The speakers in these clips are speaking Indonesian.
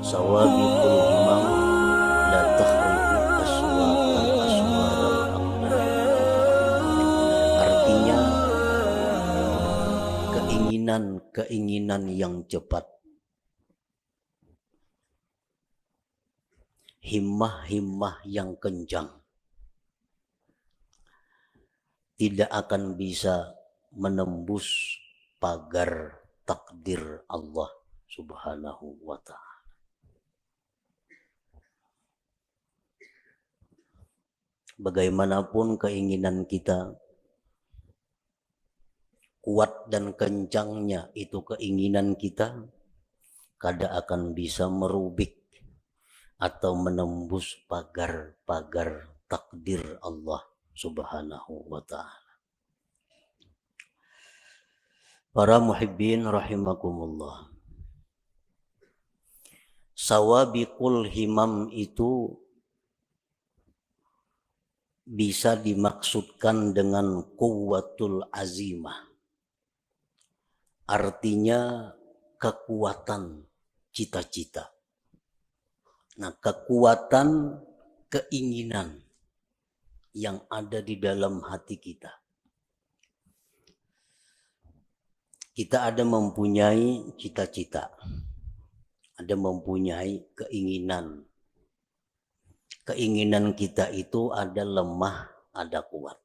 Sawabiqul himam la takhribu aswaqal aswaral aqdam. Artinya keinginan yang cepat, himmah yang kencang tidak akan bisa menembus pagar takdir Allah Subhanahu wa ta'ala. Bagaimanapun keinginan kita, kuat dan kencangnya itu keinginan kita, kada akan bisa merubik atau menembus pagar-pagar takdir Allah Subhanahu wa ta'ala. Para muhibbin rahimakumullah. Sawabiqul himam itu bisa dimaksudkan dengan quwwatul azimah. Artinya kekuatan cita-cita. Nah, kekuatan keinginan yang ada di dalam hati kita. Kita ada mempunyai cita-cita, ada mempunyai keinginan. Keinginan kita itu ada lemah, ada kuat.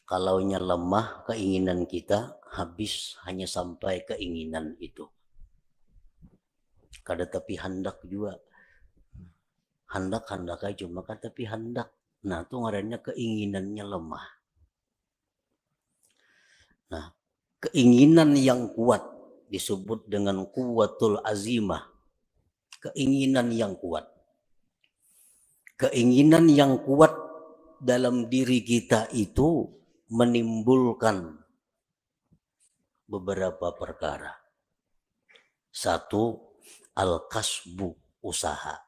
Kalaunya lemah keinginan kita, habis hanya sampai keinginan itu. Kada tapi hendak juga. Hendak aja cuma kan tapi hendak. Nah, itu ngarannya keinginannya lemah. Nah, keinginan yang kuat disebut dengan quwwatul azimah. Keinginan yang kuat. Keinginan yang kuat dalam diri kita itu menimbulkan beberapa perkara. Satu, al-kasbu, usaha.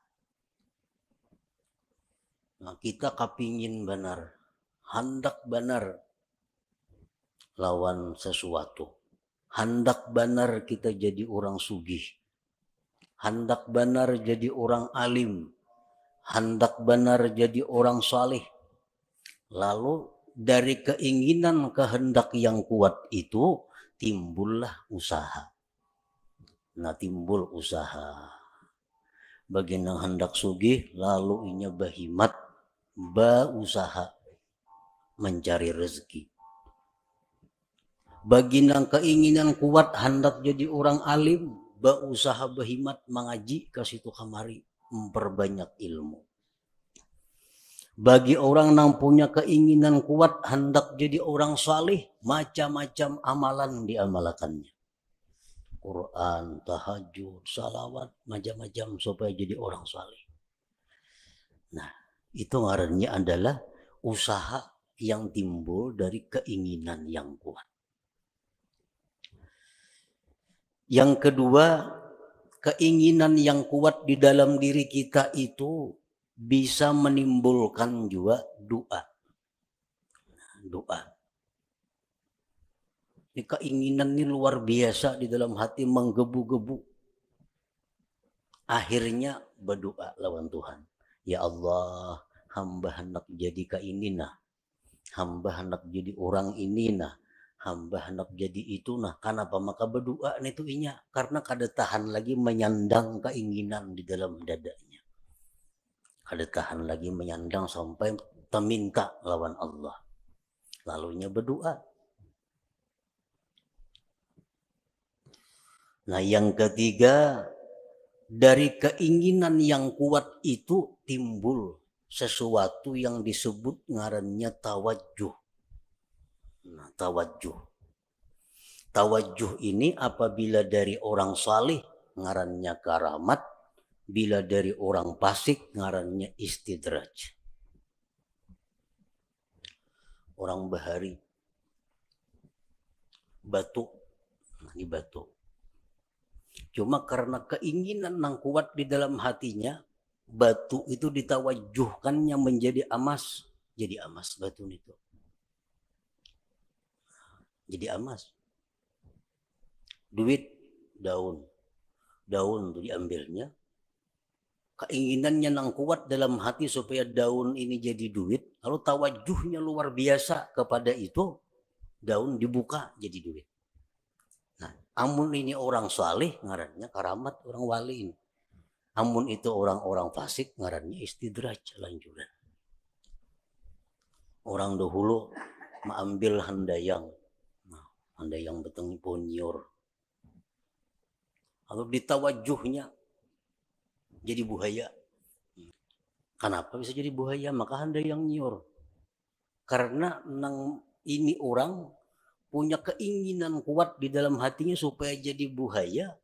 Nah, kita kapingin benar, hendak benar lawan sesuatu. Hendak benar kita jadi orang sugih. Hendak benar jadi orang alim. Hendak benar jadi orang saleh. Lalu dari keinginan kehendak yang kuat itu timbullah usaha. Nah, timbul usaha. Bagi yang hendak sugih lalu inya bahimat, usaha mencari rezeki. Bagi yang keinginan kuat hendak jadi orang alim, usaha bahimat mengaji ke situ kamari, memperbanyak ilmu. Bagi orang yang punya keinginan kuat hendak jadi orang saleh, macam-macam amalan diamalkannya. Quran, tahajud, salawat, macam-macam supaya jadi orang saleh. Nah, itu ngarannya adalah usaha yang timbul dari keinginan yang kuat. Yang kedua, keinginan yang kuat di dalam diri kita itu bisa menimbulkan juga doa. Doa. Ini keinginan ini luar biasa di dalam hati, menggebu-gebu. Akhirnya berdoa lawan Tuhan. Ya Allah, hamba hendak jadi kainina. Hamba hendak jadi orang ini nah. Hamba hendak jadi itu nah. Kenapa? Maka berdoa itu inya. Karena kada tahan lagi menyandang keinginan di dalam dadanya. Kada tahan lagi menyandang sampai meminta lawan Allah. Lalunya berdoa. Nah, yang ketiga, dari keinginan yang kuat itu timbul sesuatu yang disebut ngarannya tawajjuh. Nah, tawajjuh. Tawajjuh ini apabila dari orang saleh ngarannya karamat, bila dari orang fasik ngarannya istidraj. Orang bahari batu, ini batu. Cuma karena keinginan yang kuat di dalam hatinya, batu itu ditawajjuhkannya menjadi emas. Jadi emas batu itu. Jadi emas. Duit, daun. Daun itu diambilnya, keinginannya yang kuat dalam hati supaya daun ini jadi duit, lalu tawajuhnya luar biasa kepada itu, daun dibuka jadi duit. Nah, amun ini orang saleh ngarannya karamat orang wali ini. Amun itu orang-orang fasik ngarannya istidraj lanjuran. Orang dahulu mengambil handayang. Nah, handayang beteng ponyur. Lalu ditawajuhnya jadi buaya. Kenapa bisa jadi buaya? Maka handayang nyiur. Karena ini orang punya keinginan kuat di dalam hatinya supaya jadi buaya.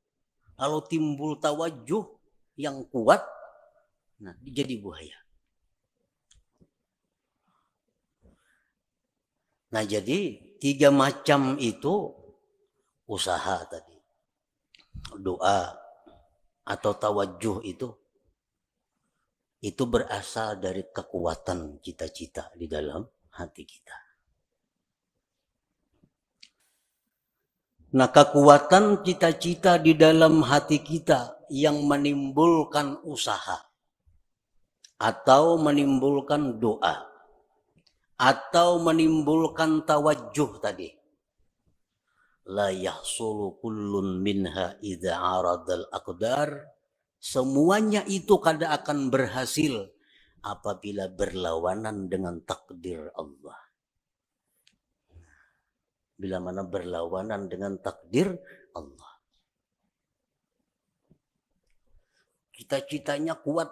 Lalu timbul tawajuh yang kuat, nah jadi buaya. Nah jadi 3 macam itu usaha tadi. Doa atau tawajuh itu berasal dari kekuatan cita-cita di dalam hati kita. Nah, kekuatan cita-cita di dalam hati kita yang menimbulkan usaha atau menimbulkan doa atau menimbulkan tawajuh tadi. La yahsulu kullun minha idza aradal aqdar. Semuanya itu kada akan berhasil apabila berlawanan dengan takdir Allah. Bila mana berlawanan dengan takdir Allah. Cita-citanya kuat,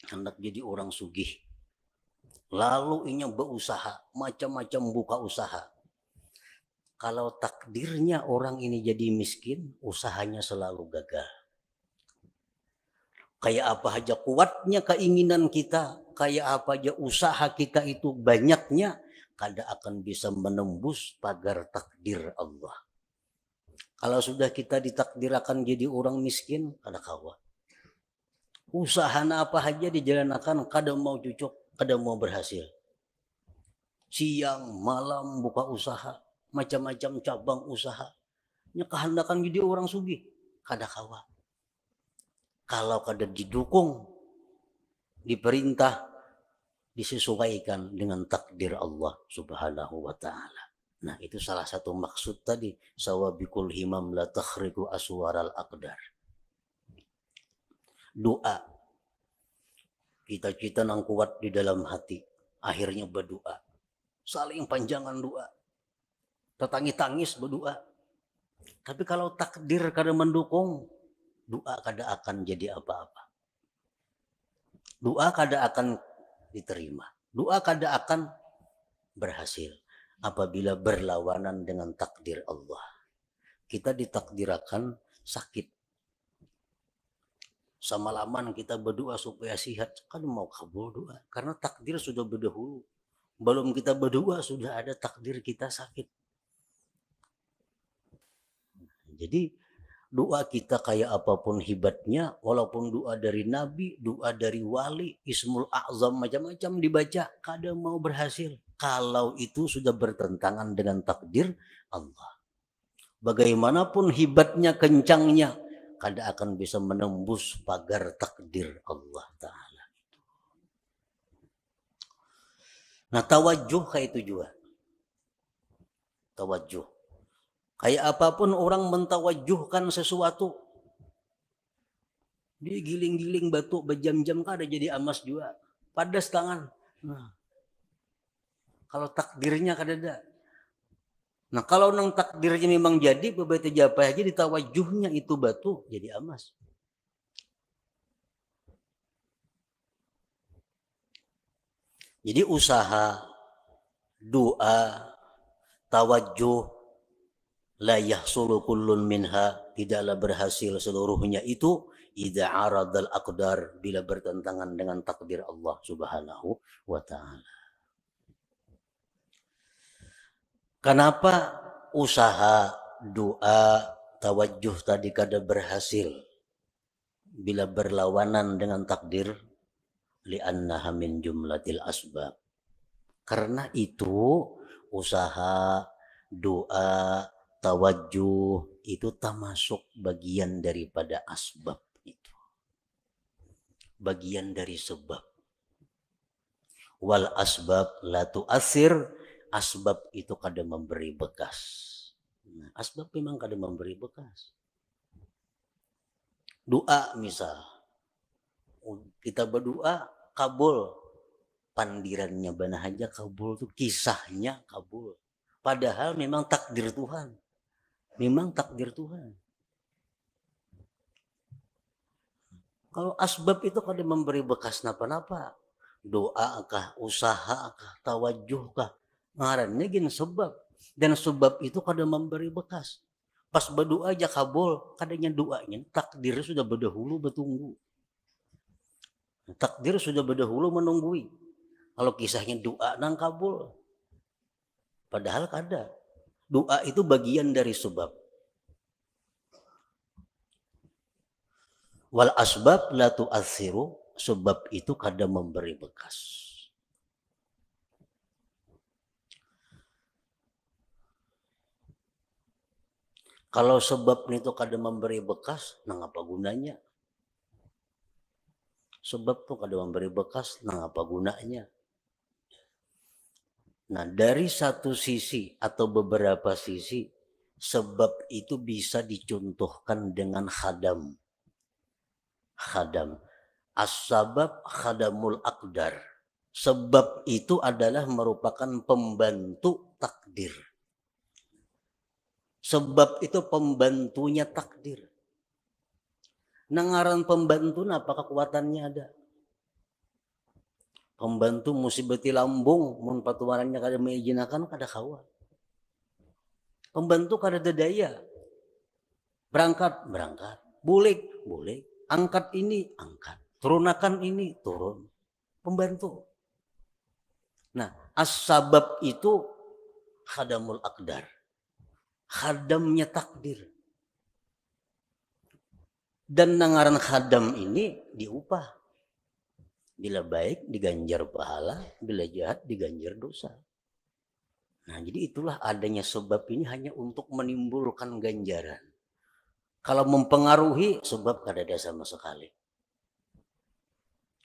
hendak jadi orang sugih. Lalu inya berusaha, macam-macam buka usaha. Kalau takdirnya orang ini jadi miskin, usahanya selalu gagal. Kayak apa aja kuatnya keinginan kita, kayak apa aja usaha kita itu banyaknya, kada akan bisa menembus pagar takdir Allah. Kalau sudah kita ditakdirkan jadi orang miskin, kada kawa. Usaha apa aja dijalankan, kada mau cucuk, kada mau berhasil. Siang, malam buka usaha, macam-macam cabang usaha. Nya kehendakan jadi orang sugih, kada kawa. Kalau kada didukung, diperintah, disesuaikan dengan takdir Allah Subhanahu wa ta'ala. Nah, itu salah satu maksud tadi, sawabikul himam la takhriqu aswaral aqdar. Doa. Cita-cita nang kuat di dalam hati, akhirnya berdoa. Saling panjangan doa. Tetangis-tangis berdoa. Tapi kalau takdir kada mendukung, doa kada akan jadi apa-apa. Doa kada akan diterima. Doa kada akan berhasil apabila berlawanan dengan takdir Allah. Kita ditakdirakan sakit. Semalaman kita berdoa supaya sehat, kan mau kabul doa. Karena takdir sudah berdahulu. Belum kita berdoa sudah ada takdir kita sakit. Jadi doa kita kayak apapun hebatnya, walaupun doa dari Nabi, doa dari wali, Ismul A'zam macam-macam dibaca, kada mau berhasil. Kalau itu sudah bertentangan dengan takdir Allah. Bagaimanapun hebatnya, kencangnya, kada akan bisa menembus pagar takdir Allah Ta'ala. Nah, tawajuh kayak itu juga. Tawajuh. Kayak apapun orang mentawajuhkan sesuatu. Dia giling-giling batu berjam-jam kada jadi emas juga. Padas tangan. Nah, kalau takdirnya kada ada. Nah, kalau nang takdirnya memang jadi, beberapa japa aja ditawajuhnya itu batu jadi emas. Jadi usaha, doa, tawajuh, la yahsulu kullun minha, tidaklah berhasil seluruhnya itu idza aradal aqdar, bila bertentangan dengan takdir Allah Subhanahu wa ta'ala. Kenapa usaha, doa, tawajuh tadi kada berhasil bila berlawanan dengan takdir? Li'annaha min jumlatil asbab. Karena itu usaha, doa, tawajuh itu termasuk bagian daripada asbab itu. bagian dari sebab. Wal asbab la tu'athir, asbab itu kadang memberi bekas. Nah, asbab memang kadang memberi bekas. Doa misal, kita berdoa kabul, pandirannya bana aja kabul tuh, kisahnya kabul. Padahal memang takdir Tuhan. Memang takdir Tuhan. Kalau asbab itu kadang memberi bekas napa-napa. Doa kah, usaha kah, tawajuh kah, ngarannya gini sebab. Dan sebab itu kadang memberi bekas. Pas berdoa aja kabul, kadangnya doanya takdir sudah berdahulu bertunggu. Takdir sudah berdahulu menunggui. Kalau kisahnya doa nang kabul, padahal kada. Doa itu bagian dari sebab. Wal asbab la tu'athiru, sebab itu kadang memberi bekas. Kalau sebab itu kadang memberi bekas, nah apa gunanya? Sebab tuh kadang memberi bekas, nah apa gunanya? Nah, dari satu sisi atau beberapa sisi, sebab itu bisa dicontohkan dengan khadam. Khadam. As-sabab khadamul aqdar. Sebab itu adalah merupakan pembantu takdir. Sebab itu pembantunya takdir. Nangaran pembantu apa kekuatannya ada? Pembantu musibati lambung, mun patuarannya kada mengizinakan kada kawa. Pembantu kada daya. Berangkat, bulik, angkat ini, angkat. Turunakan ini, turun. Pembantu. Nah, as-sabab itu khadamul aqdar. Khadamnya takdir. Dan nangaran khadam ini diupah. Bila baik diganjar pahala, bila jahat diganjar dosa. Nah, jadi itulah adanya sebab ini hanya untuk menimbulkan ganjaran. Kalau mempengaruhi, sebab kada ada sama sekali.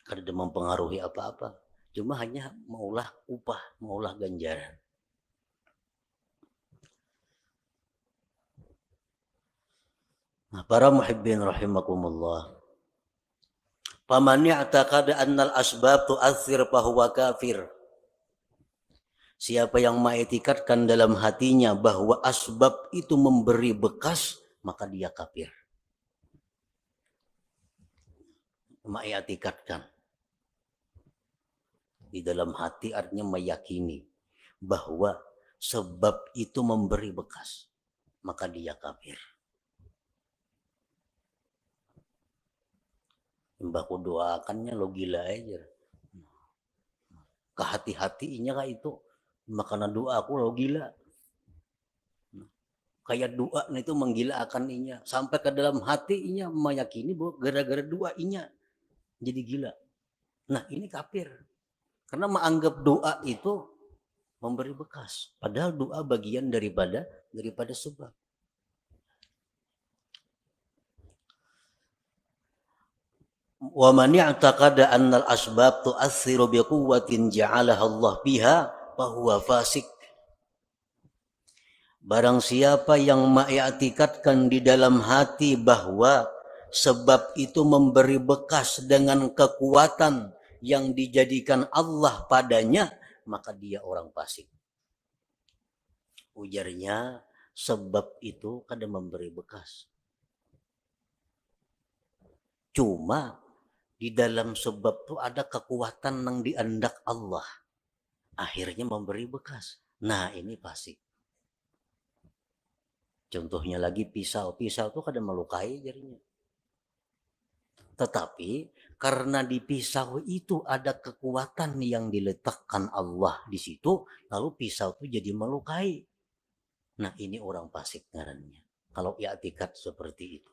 Kada ada mempengaruhi apa-apa. Cuma hanya maulah upah, maulah ganjaran. Nah, para muhibbin rahimakumullah. Faman ya'taqada annal asbab tu'athir fahuwa kafir. Siapa yang mengiktikadkan dalam hatinya bahwa asbab itu memberi bekas, maka dia kafir. Mengiktikadkan di dalam hati artinya meyakini bahwa sebab itu memberi bekas, maka dia kafir. Mbahku doakannya lo gila aja. Kehati-hatinya kah itu. Makanya doa aku lo gila. Kayak doa itu menggilaakan inya. Sampai ke dalam hatinya meyakini bahwa gara-gara doa inya jadi gila. Nah ini kafir. Karena menganggap doa itu memberi bekas. Padahal doa bagian daripada sebab. Wa man ya'taqada annal asbab tu'athiru biquwwatin ja'alaha Allah biha fa huwa fasik. Barang siapa yang mengiktikadkan di dalam hati bahwa sebab itu memberi bekas dengan kekuatan yang dijadikan Allah padanya, maka dia orang fasik. Ujarnya, sebab itu kadang memberi bekas. Cuma di dalam sebab itu ada kekuatan yang diandak Allah. Akhirnya memberi bekas. Nah ini fasik. Contohnya lagi pisau. Pisau itu kadang melukai jarinya. Tetapi karena di pisau itu ada kekuatan yang diletakkan Allah di situ, lalu pisau itu jadi melukai. Nah ini orang fasik ngarannya. Kalau i'tikad seperti itu.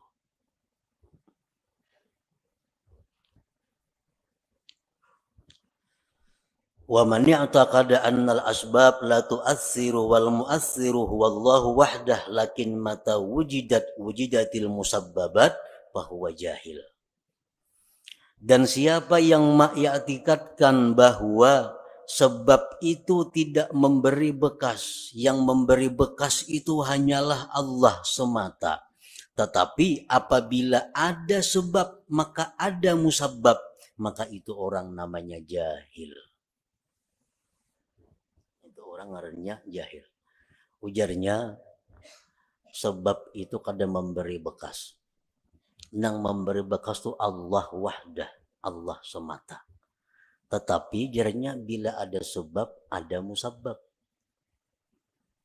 Wa man ya'taqada annal asbab la tu'assiru wal mu'assiru huwallahu wahdah lakin mata wujidatil musabbabat fahuwa jahil. Dan siapa yang mengiktikadkan bahwa sebab itu tidak memberi bekas, yang memberi bekas itu hanyalah Allah semata. Tetapi apabila ada sebab maka ada musabab, maka itu orang namanya jahil. Itu orang ngarannya jahil. Ujarnya, sebab itu kadang memberi bekas. Nang memberi bekas itu Allah wahdah, Allah semata. Tetapi jarnya bila ada sebab, ada musabab.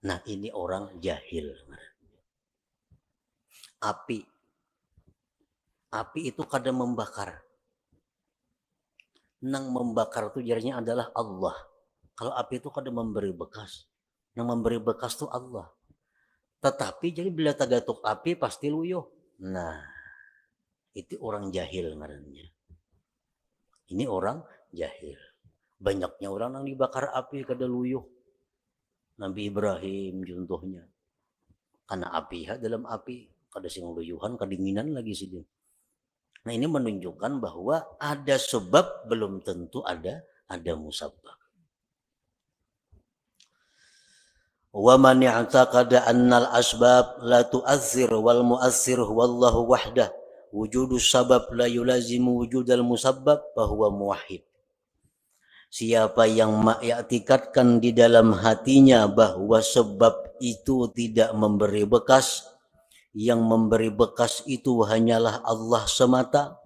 Nah ini orang jahil. Api itu kadang membakar. Nang membakar itu jarnya adalah Allah. Kalau api itu kadang memberi bekas. Nang memberi bekas itu Allah. Tetapi jadi bila tagatuk api pasti luyuh. Nah, itu orang jahil ngarannya. Ini orang jahil. Banyaknya orang yang dibakar api kada luyuh. Nabi Ibrahim contohnya. Karena api dalam api kada sing luyuhan, kedinginan lagi sih dia. Nah, ini menunjukkan bahwa ada sebab belum tentu ada musabab. Wa man i'taqada annal asbab la tu'athir wal mu'athir wallahu wahdah wujudus sabab la yulazimu wujudal musabbab fahuwa muwahhid. Siapa yang mengiktikadkan di dalam hatinya bahwa sebab itu tidak memberi bekas, yang memberi bekas itu hanyalah Allah semata,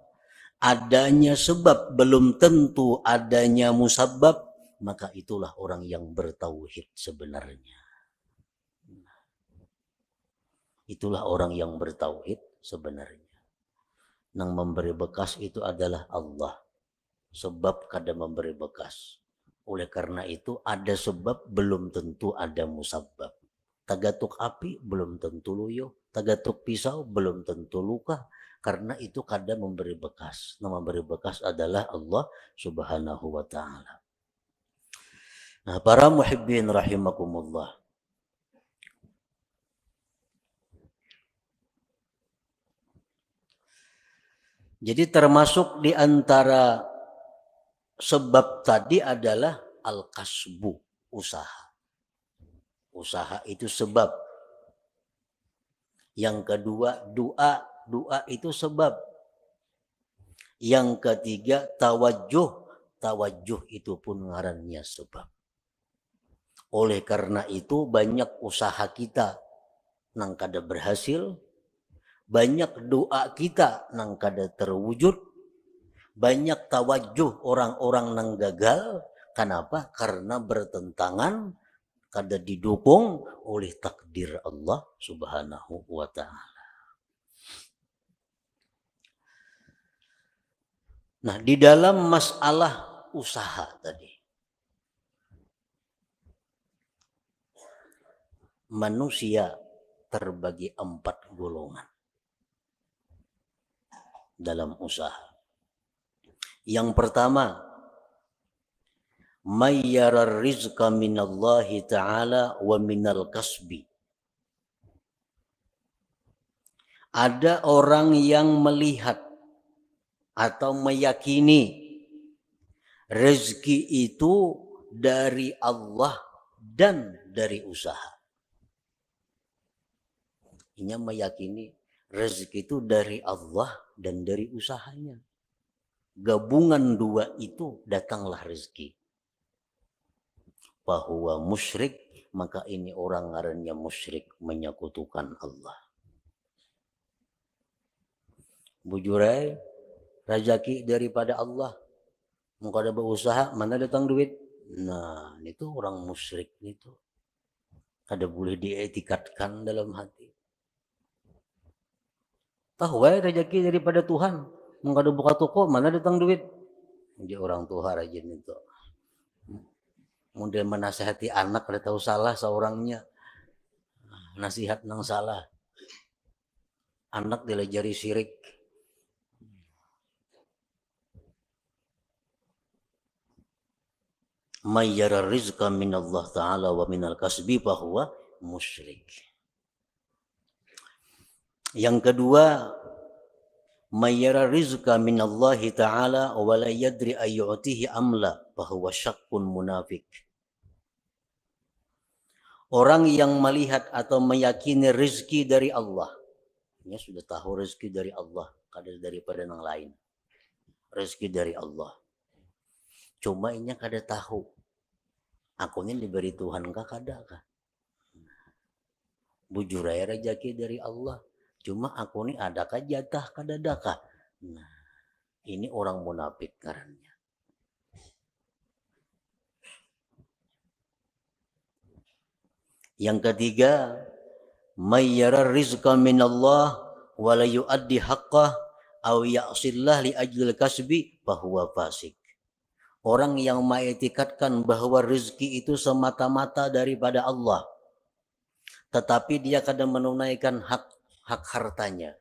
adanya sebab belum tentu adanya musabbab, maka itulah orang yang bertauhid sebenarnya. Itulah orang yang bertauhid sebenarnya. Nang memberi bekas itu adalah Allah. Sebab kada memberi bekas. Oleh karena itu ada sebab belum tentu ada musabbab. Tagatuk api belum tentu luyuh. Tagatuk pisau belum tentu luka. Karena itu kada memberi bekas. Nang memberi bekas adalah Allah Subhanahu wa ta'ala. Nah, para muhibbin rahimakumullah. Jadi termasuk di antara sebab tadi adalah al-kasbu, usaha. Usaha itu sebab. Yang kedua doa, doa itu sebab. Yang ketiga tawajjuh, tawajjuh itu pun ngarannya sebab. Oleh karena itu banyak usaha kita nang kada berhasil, banyak doa kita nang kada terwujud, banyak tawajjuh orang-orang nang gagal. Kenapa? Karena bertentangan, kada didukung oleh takdir Allah Subhanahu wa ta'ala. Nah, di dalam masalah usaha tadi, manusia terbagi 4 golongan dalam usaha. Yang pertama, mayyarar rizqa minallahi ta'ala wa minal kasbi. Ada orang yang melihat atau meyakini rezeki itu dari Allah dan dari usaha. Ini meyakini rezeki itu dari Allah dan dari usahanya. Gabungan dua itu datanglah rezeki. Bahwa musyrik, maka ini orang ngarannya musyrik, menyekutukan Allah. Bujurai, rezeki daripada Allah. Mau kada berusaha, mana datang duit? Nah, itu orang musyrik itu. Kada boleh dietikatkan dalam hati. Tahu rezeki daripada Tuhan. Mau kada buka toko, mana datang duit? Jadi orang tua rajin itu. Model menasihati anak kada tahu salah seorangnya. Nasihat nang salah. Anak dilajari syirik. Mayyara rizqa minallah ta'ala wa minal kasbi fahuwa musyrik. Yang kedua, Mayyara rizqa minallahi ta'ala wa la yadri ayyutihi amla fahuwa syakkun munafik. Orang yang melihat atau meyakini rezeki dari Allah, dia sudah tahu rezeki dari Allah, kada daripada yang lain. Rezeki dari Allah. Cuma inya kada tahu. Aku ini diberi Tuhan kah kada kah? Bujur aja rezeki dari Allah. Cuma aku ini adakah jatah kada adakah? Nah, ini orang munafik karena. Yang ketiga, mayyara rizqa minallah wa la yuaddi haqqah aw ya'sillah li ajlil kasbi fahuwa fasik. Orang yang mengiktikadkan bahwa rezeki itu semata-mata daripada Allah, tetapi dia kadang menunaikan hak hartanya,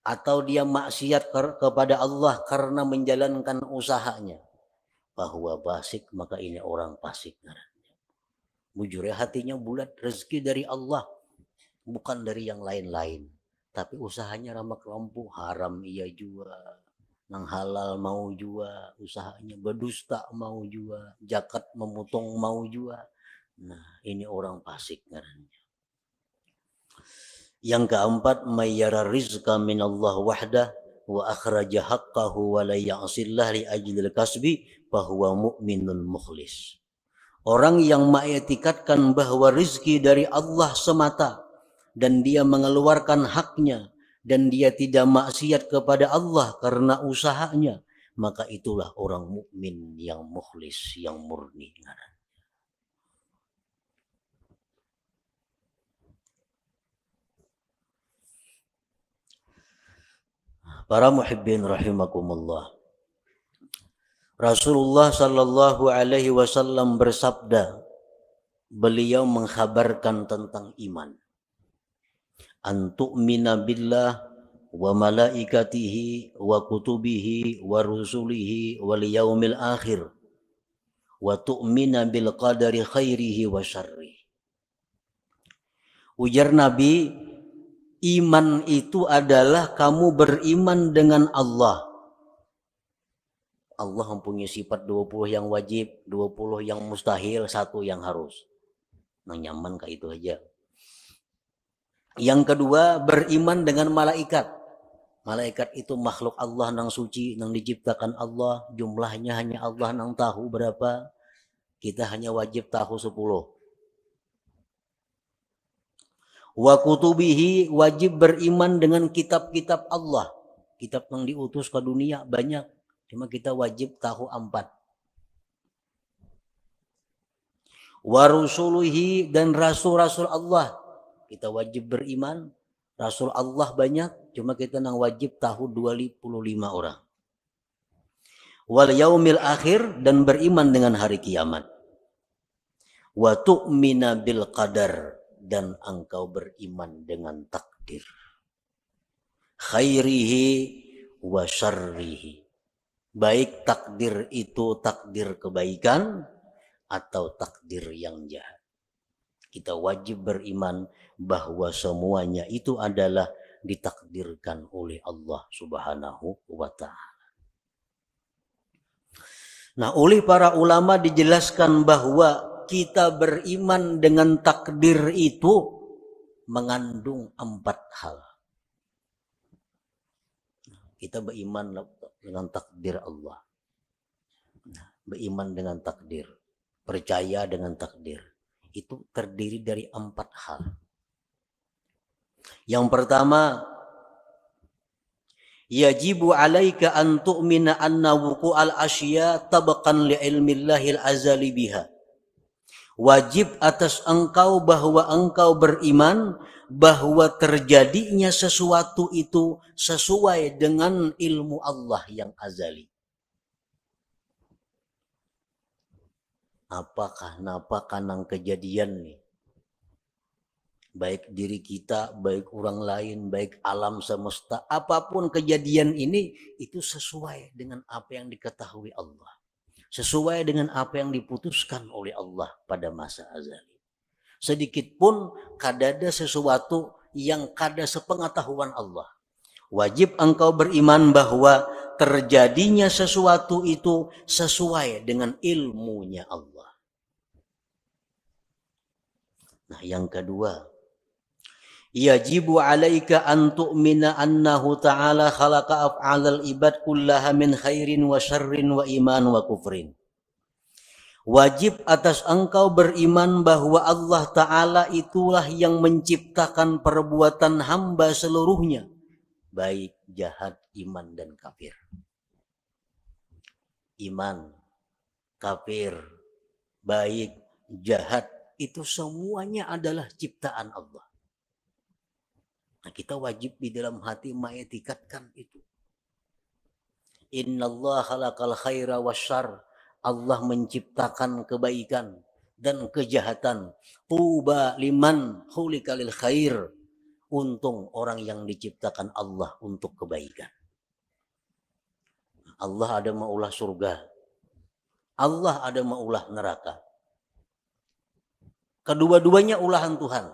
atau dia maksiat kepada Allah karena menjalankan usahanya, bahwa fasik, maka ini orang fasik. Bujur ya, hatinya bulat, rezeki dari Allah, bukan dari yang lain-lain. Tapi usahanya ramak lampu, haram ia juga, nang halal mau juga, usahanya berdusta mau juga, zakat memotong mau juga. Nah, ini orang fasik karena. Yang keempat, mayyara rizqa minallah wahdah wa akhraja haqqahu wa la ya'sillah li ajlil kasbi fahuwa mu'minun mukhlis. Orang yang mengiktikadkan bahwa rezeki dari Allah semata dan dia mengeluarkan haknya dan dia tidak maksiat kepada Allah karena usahanya, maka itulah orang mukmin yang mukhlis, yang murni. Para muhibbin rahimakumullah. Rasulullah sallallahu alaihi wasallam bersabda, beliau mengkhabarkan tentang iman. Antu'mina billah wa malaikatihi wa kutubihi wa rusulihi wal yaumil akhir wa tu'mina bil qadari khairihi wa syarrihi. Ujar Nabi, iman itu adalah kamu beriman dengan Allah. Allah mempunyai sifat 20 yang wajib, 20 yang mustahil, 1 yang harus. Nah, nyaman kayak itu aja. Yang kedua, beriman dengan malaikat. Malaikat itu makhluk Allah nang suci, nang diciptakan Allah. Jumlahnya hanya Allah nang tahu berapa. Kita hanya wajib tahu 10. Wa kutubihi, wajib beriman dengan kitab-kitab Allah. Kitab yang diutus ke dunia banyak. Cuma kita wajib tahu 4. Warusuluhi, dan rasul-rasul Allah. Kita wajib beriman. Rasul Allah banyak. Cuma kita nang wajib tahu 25 orang. Wal yaumil akhir, dan beriman dengan hari kiamat. Wa tu'mina bil qadar, dan engkau beriman dengan takdir. Khairihi wa syarrihi. Baik takdir itu takdir kebaikan atau takdir yang jahat. Kita wajib beriman bahwa semuanya itu adalah ditakdirkan oleh Allah Subhanahu wa ta'ala. Nah, oleh para ulama dijelaskan bahwa kita beriman dengan takdir itu mengandung 4 hal. Kita beriman dengan takdir Allah. Beriman dengan takdir. Percaya dengan takdir. Itu terdiri dari 4 hal. Yang pertama, yajibu alaika an tu'mina anna wuqu'al asya tabaqan li ilmillahil azali biha. Wajib atas engkau bahwa engkau beriman bahwa terjadinya sesuatu itu sesuai dengan ilmu Allah yang azali. Apakah napa kanang kejadian nih? Baik diri kita, baik orang lain, baik alam semesta, apapun kejadian ini itu sesuai dengan apa yang diketahui Allah. Sesuai dengan apa yang diputuskan oleh Allah pada masa azali. Sedikit pun kada ada sesuatu yang kada sepengetahuan Allah. Wajib engkau beriman bahwa terjadinya sesuatu itu sesuai dengan ilmunya Allah. Nah, yang kedua, yajibu alaika an tu'mina annahu ta'ala khalaqa af'alal ibad kullaha min khairin wa syarrin wa iman wa kufrin. Wajib atas engkau beriman bahwa Allah Ta'ala itulah yang menciptakan perbuatan hamba seluruhnya, baik jahat, iman, dan kafir. Iman, kafir, baik, jahat, itu semuanya adalah ciptaan Allah. Nah, kita wajib di dalam hati mengetikatkan itu. Innallaha khalaqal khaira wasyarr. Allah menciptakan kebaikan dan kejahatan. Tuba liman khuliqa lil khair. Untung orang yang diciptakan Allah untuk kebaikan. Allah ada maulah surga. Allah ada maulah neraka. Kedua-duanya ulahan Tuhan.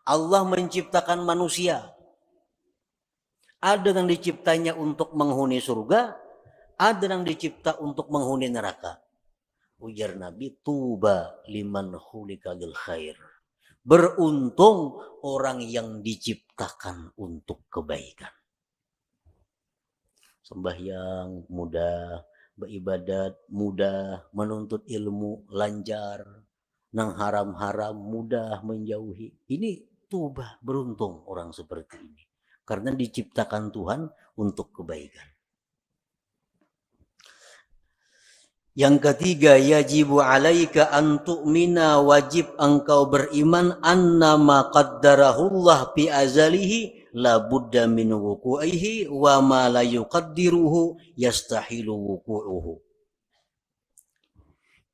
Allah menciptakan manusia. Ada yang diciptanya untuk menghuni surga, ada yang dicipta untuk menghuni neraka. Ujar Nabi, tuba liman khuliqa lil khair. Beruntung orang yang diciptakan untuk kebaikan. Sembahyang mudah, beribadat mudah, menuntut ilmu lancar, nang haram-haram mudah menjauhi. Ini tuba, beruntung orang seperti ini. Karena diciptakan Tuhan untuk kebaikan. Yang ketiga, yajibu alaika an tu'mina, wajib engkau beriman annama qaddarahullah fi azalihi la budda min wuku'ihi wa ma la yuqaddiruhu yastahilu wuku'uhu.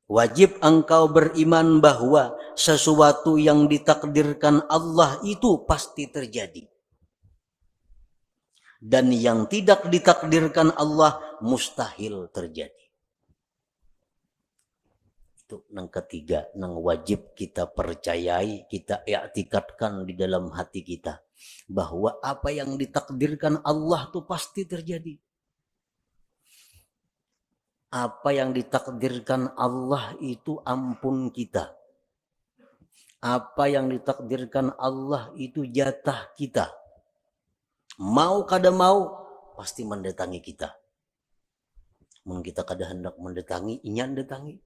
Wajib engkau beriman bahwa sesuatu yang ditakdirkan Allah itu pasti terjadi. Dan yang tidak ditakdirkan Allah mustahil terjadi. Itu yang ketiga, yang wajib kita percayai, kita i'tikadkan di dalam hati kita. Bahwa apa yang ditakdirkan Allah itu pasti terjadi. Apa yang ditakdirkan Allah itu ampun kita. Apa yang ditakdirkan Allah itu jatah kita. Mau kada mau pasti mendatangi kita. Mungkin kita kada hendak mendatangi, inyan datangi.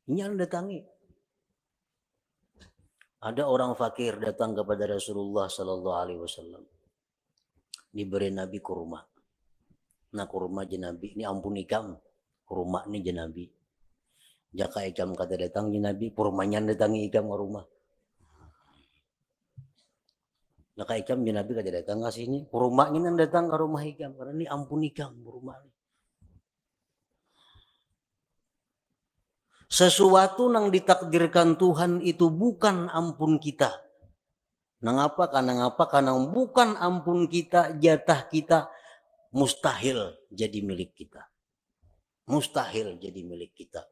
Inyan datangi. Ada orang fakir datang kepada Rasulullah Sallallahu Alaihi Wasallam. Diberi Nabi kurma. Nah kurma jenabi ini ampun ikam. Kurma ini jenabi. Jaka ikam kata datang jenabi, kurmanya datangi ikam ke rumah. Jaka ikam jenabi kata datang ke sini, kurmanya yang datang ke rumah ikam. Karena ini ampun ikam kurma. Sesuatu yang ditakdirkan Tuhan itu bukan ampun kita. Nangapa? Karena bukan ampun kita, jatah kita, mustahil jadi milik kita. Mustahil jadi milik kita.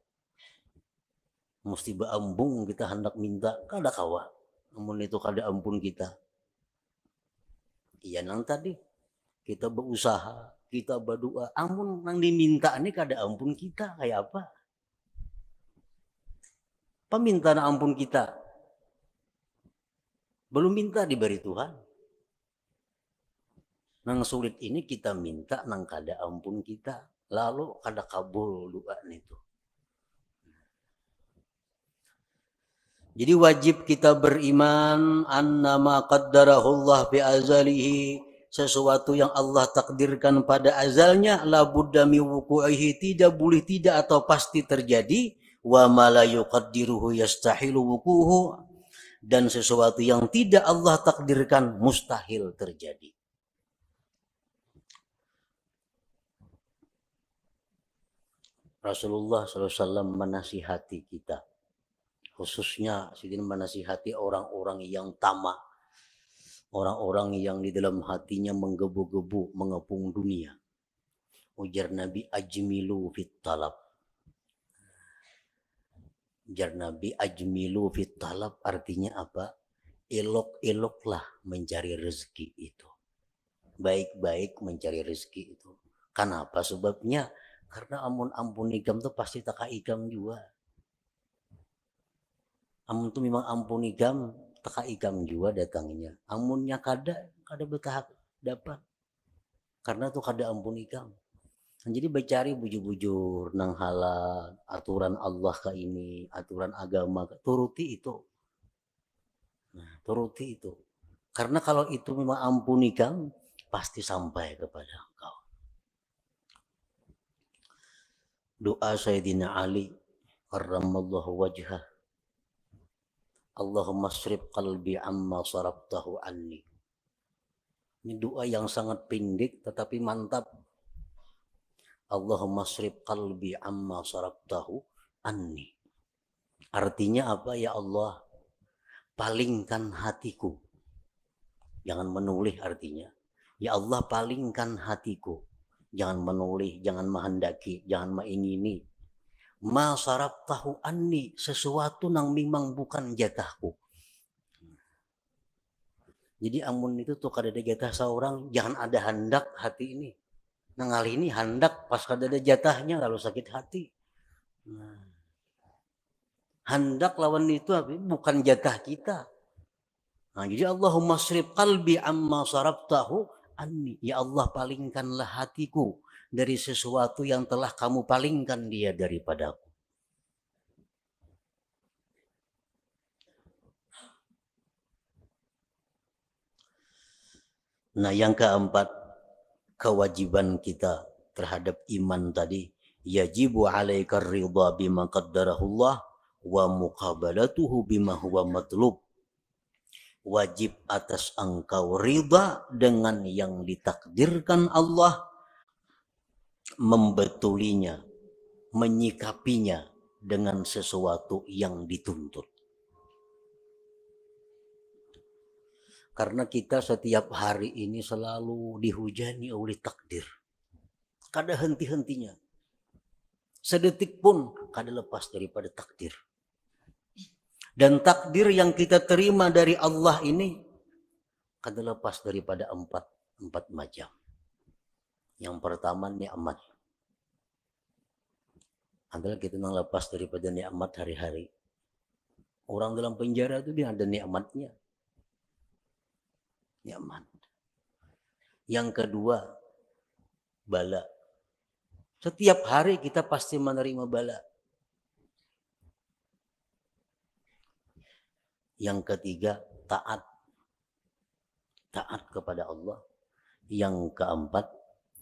Mesti beambung kita hendak minta, kada kawa. Namun itu kada ampun kita. Iya nang tadi, kita berusaha, kita berdoa, ampun nang diminta ini kada ampun kita, kayak apa? Peminta ampun kita. Belum minta diberi Tuhan. Nang sulit ini kita minta nang kada ampun kita. Lalu kada kabul doa itu. Jadi wajib kita beriman annama qaddarahullah fi azalihi, sesuatu yang Allah takdirkan pada azalnya la budda mi wuqu'ihi, tidak boleh tidak atau pasti terjadi, wa ma la yuqaddiruhu yastahilu wuquhu, dan sesuatu yang tidak Allah takdirkan mustahil terjadi. Rasulullah SAW menasihati kita. Khususnya sidin menasihati orang-orang yang tamak, orang-orang yang di dalam hatinya menggebu-gebu, mengepung dunia. Ujar Nabi, ajmilu fit talab. Ujar Nabi, ajmilu fit talab artinya apa? elok-eloklah mencari rezeki itu. Baik-baik mencari rezeki itu. Kenapa sebabnya? Karena ampun ikam tuh pasti taka ikam juga. Amun tuh memang ampun ikam, taka ikam juga datangnya. Amunnya kada betah dapat. Karena tuh kada ampun ikam. Jadi bercari bujur-bujur nang halal, aturan Allah ke ini, aturan agama, turuti itu. Nah, turuti itu. Karena kalau itu memang ampun ikam, pasti sampai kepada engkau. Doa Sayyidina Ali karramallahu wajhah. Allahumma srif qalbi amma saraftahu anni. Ini doa yang sangat pendek tetapi mantap. Allahumma srif qalbi amma saraftahu anni. Artinya apa ya Allah? Palingkan hatiku. Jangan menoleh artinya. Ya Allah palingkan hatiku. Jangan menoleh, jangan menghendaki, jangan mengingini. Ma saraftahu anni, sesuatu yang memang bukan jatahku. Jadi amun itu tuh kada ada jatah seorang, jangan ada hendak hati ini. Nah kali ini hendak pas kada ada jatahnya kalau sakit hati. Nah, hendak lawan itu bukan jatah kita. Nah, jadi Allahumma srif qalbi amma saraftahu anni. Ya Allah palingkanlah hatiku dari sesuatu yang telah kamu palingkan dia daripadaku. Nah yang keempat, kewajiban kita terhadap iman tadi. Yajibu alaika ridha bima qaddarahullah wa muqabalatuhu bima huwa matlub. Wajib atas engkau ridha dengan yang ditakdirkan Allah, membetulinya, menyikapinya dengan sesuatu yang dituntut. Karena kita setiap hari ini selalu dihujani oleh takdir. Kada henti-hentinya. Sedetik pun kada lepas daripada takdir. Dan takdir yang kita terima dari Allah ini kada lepas daripada empat macam. Yang pertama nikmat. Adalah kita nang lepas daripada nikmat hari-hari. Orang dalam penjara itu dia ada nikmatnya. Nikmat. Yang kedua, bala. Setiap hari kita pasti menerima bala. Yang ketiga, taat. Taat kepada Allah. Yang keempat,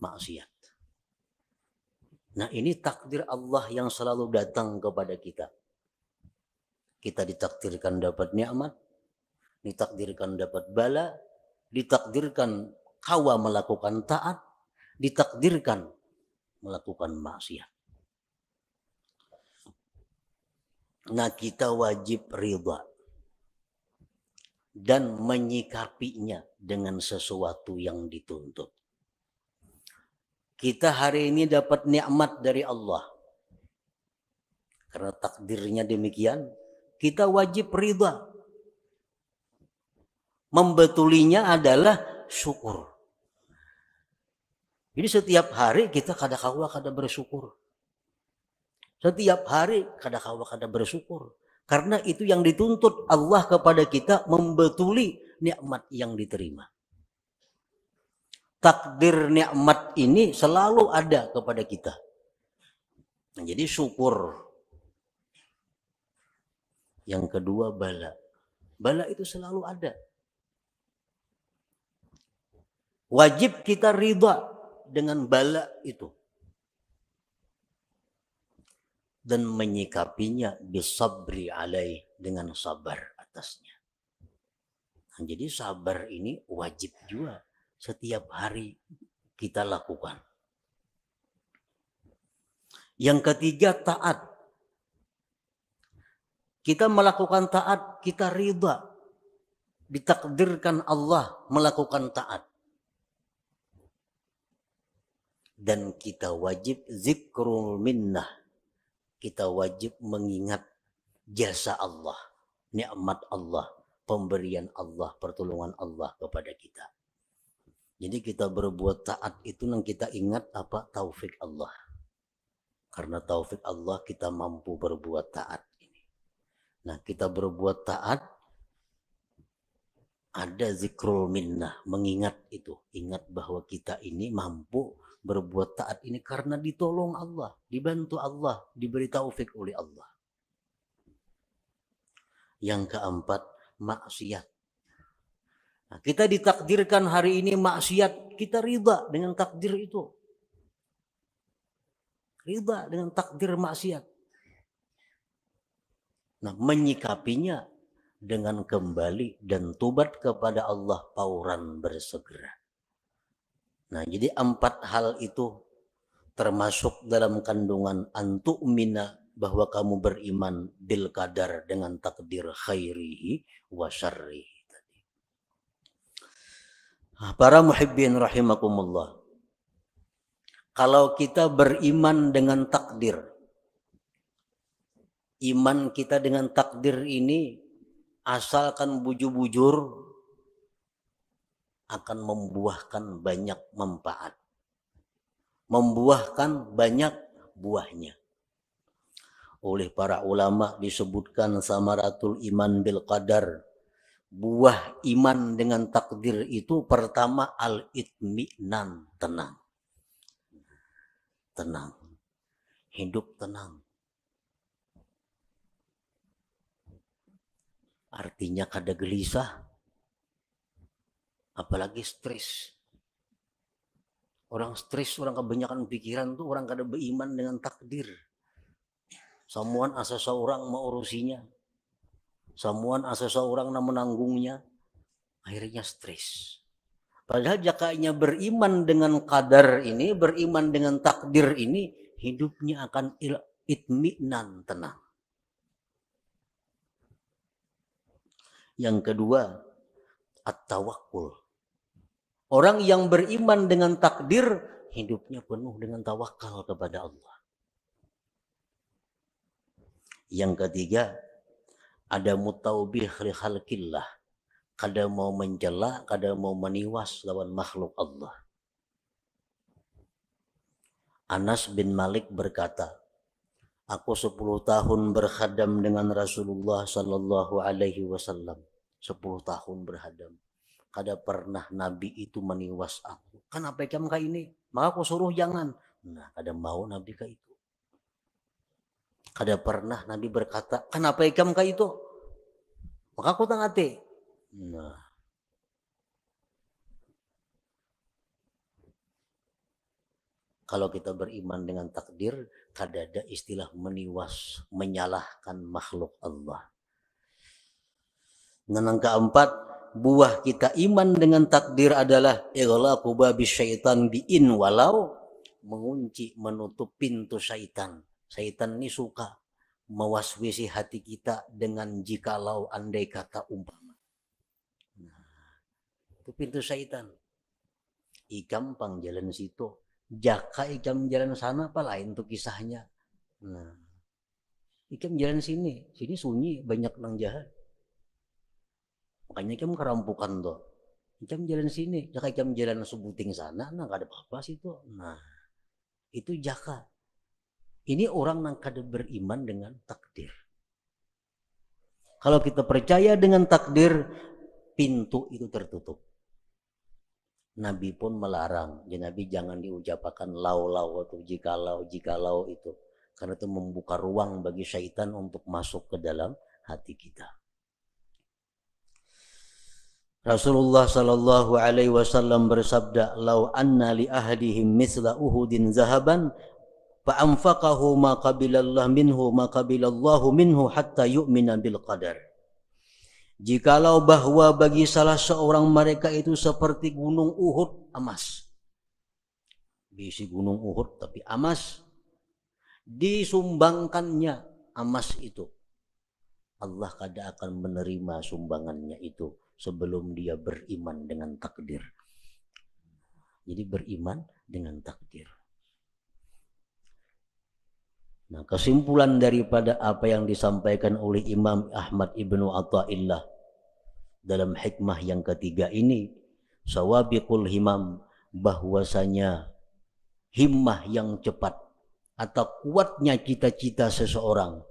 maksiat. Nah ini takdir Allah yang selalu datang kepada kita. Kita ditakdirkan dapat nikmat, ditakdirkan dapat bala, ditakdirkan kawa melakukan taat, ditakdirkan melakukan maksiat. Nah kita wajib ridha dan menyikapinya dengan sesuatu yang dituntut. Kita hari ini dapat nikmat dari Allah. Karena takdirnya demikian, kita wajib ridha. Membetulinya adalah syukur. Jadi setiap hari kita kada-kawa kada bersyukur. Setiap hari kada-kawa kada bersyukur. Karena itu yang dituntut Allah kepada kita, membetuli nikmat yang diterima. Takdir nikmat ini selalu ada kepada kita. Nah, jadi syukur. Yang kedua bala. Bala itu selalu ada. Wajib kita ridha dengan bala itu. Dan menyikapinya bisabri alaih, dengan sabar atasnya. Nah, jadi sabar ini wajib juga setiap hari kita lakukan. Yang ketiga taat. Kita melakukan taat, kita ridha. Ditakdirkan Allah melakukan taat. Dan kita wajib zikrul minnah. Kita wajib mengingat jasa Allah, nikmat Allah, pemberian Allah, pertolongan Allah kepada kita. Jadi kita berbuat taat itu yang kita ingat apa? Taufik Allah. Karena taufik Allah kita mampu berbuat taat. Nah, kita berbuat taat, ada zikrul minnah, mengingat itu. Ingat bahwa kita ini mampu berbuat taat ini karena ditolong Allah, dibantu Allah, diberi taufik oleh Allah. Yang keempat, maksiat. Nah, kita ditakdirkan hari ini maksiat, kita ridha dengan takdir itu. Ridha dengan takdir maksiat. Nah, menyikapinya dengan kembali dan tobat kepada Allah fauran bersegera. Nah, jadi 4 hal itu termasuk dalam kandungan antu'mina, bahwa kamu beriman bil qadar, dengan takdir khairihi wa syarrihi. Para muhibbin rahimakumullah. Kalau kita beriman dengan takdir, iman kita dengan takdir ini asalkan bujur-bujur akan membuahkan banyak manfaat, membuahkan banyak buahnya. Oleh para ulama disebutkan samaratul iman bil qadar, buah iman dengan takdir itu pertama al-itminan, tenang. Tenang. Hidup tenang. Artinya kada gelisah, apalagi stres. Orang stres, orang kebanyakan pikiran tuh orang kada beriman dengan takdir. Samuan asa seorang mau urusinya, samuan asa seorang na menanggungnya, akhirnya stres. Padahal jakanya beriman dengan qadar ini, beriman dengan takdir ini, hidupnya akan itminan, tenang. Yang kedua, at-tawakkul. Orang yang beriman dengan takdir, hidupnya penuh dengan tawakal kepada Allah. Yang ketiga, ada mutaubih li khalqillah. Kada mau mencela, kada mau meniwas lawan makhluk Allah. Anas bin Malik berkata, aku 10 tahun berkhadam dengan Rasulullah sallallahu alaihi wasallam. 10 tahun berkhadam. Kada pernah Nabi itu meniwas aku. Kan apa ikam ka ini? Maka aku suruh jangan. Nah, kada mau Nabi ka itu. Kada pernah Nabi berkata, kenapa ikam ka itu? Maka aku tangati. Nah, kalau kita beriman dengan takdir, kada ada istilah meniwas, menyalahkan makhluk Allah. Dan yang keempat, buah kita iman dengan takdir adalah ighlaqu babi syaitan bi'in walau, mengunci, menutup pintu syaitan. Syaitan ini suka mewaswisi hati kita dengan jikalau, andai kata, umpama. Nah, itu pintu syaitan. Ikam pang jalan situ, jaka ikam jalan sana, apa lain tuh kisahnya. Nah, ikam jalan sini sunyi, banyak nang jahat. Makanya ikam kerampukan tuh. Ikam jalan sini, jaka ikam jalan sebuting sana, nah gak ada apa-apa situ. Nah, itu jaka. Ini orang yang kada beriman dengan takdir. Kalau kita percaya dengan takdir, pintu itu tertutup. Nabi pun melarang, ya Nabi jangan diucapkan lau-lau atau jikalau itu, karena itu membuka ruang bagi syaitan untuk masuk ke dalam hati kita. Rasulullah sallallahu alaihi wasallam bersabda, "Lau anna li ahadihim misla Uhudin zahaban fa'anfaqahu ma qabilallah minhu ma qabilallahu minhu hatta yu'mina bil qadar." Jikalau bahwa bagi salah seorang mereka itu seperti gunung Uhud emas. Bisi gunung Uhud tapi emas, disumbangkannya emas itu, Allah kada akan menerima sumbangannya itu sebelum dia beriman dengan takdir. Jadi beriman dengan takdir. Nah, kesimpulan daripada apa yang disampaikan oleh Imam Ahmad Ibnu Athaillah, dalam hikmah yang ketiga ini, sawabiqul himam, bahwasanya himmah yang cepat atau kuatnya cita-cita seseorang,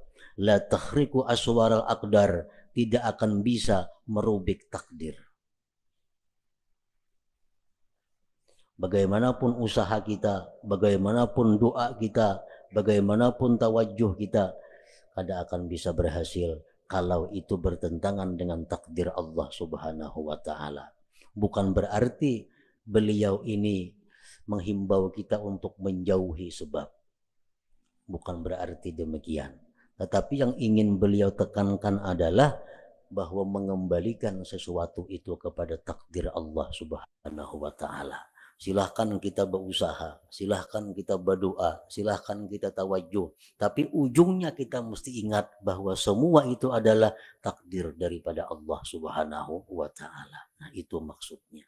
la takhriku aswaral aqdar, tidak akan bisa merubik takdir. Bagaimanapun usaha kita, bagaimanapun doa kita, bagaimanapun tawajuh kita, kada akan bisa berhasil kalau itu bertentangan dengan takdir Allah Subhanahu wa taala. Bukan berarti beliau ini menghimbau kita untuk menjauhi sebab. Bukan berarti demikian. Tetapi yang ingin beliau tekankan adalah bahwa mengembalikan sesuatu itu kepada takdir Allah Subhanahu wa taala. Silahkan kita berusaha, silahkan kita berdoa, silahkan kita tawajuh. Tapi ujungnya kita mesti ingat bahwa semua itu adalah takdir daripada Allah Subhanahu wa ta'ala. Nah itu maksudnya.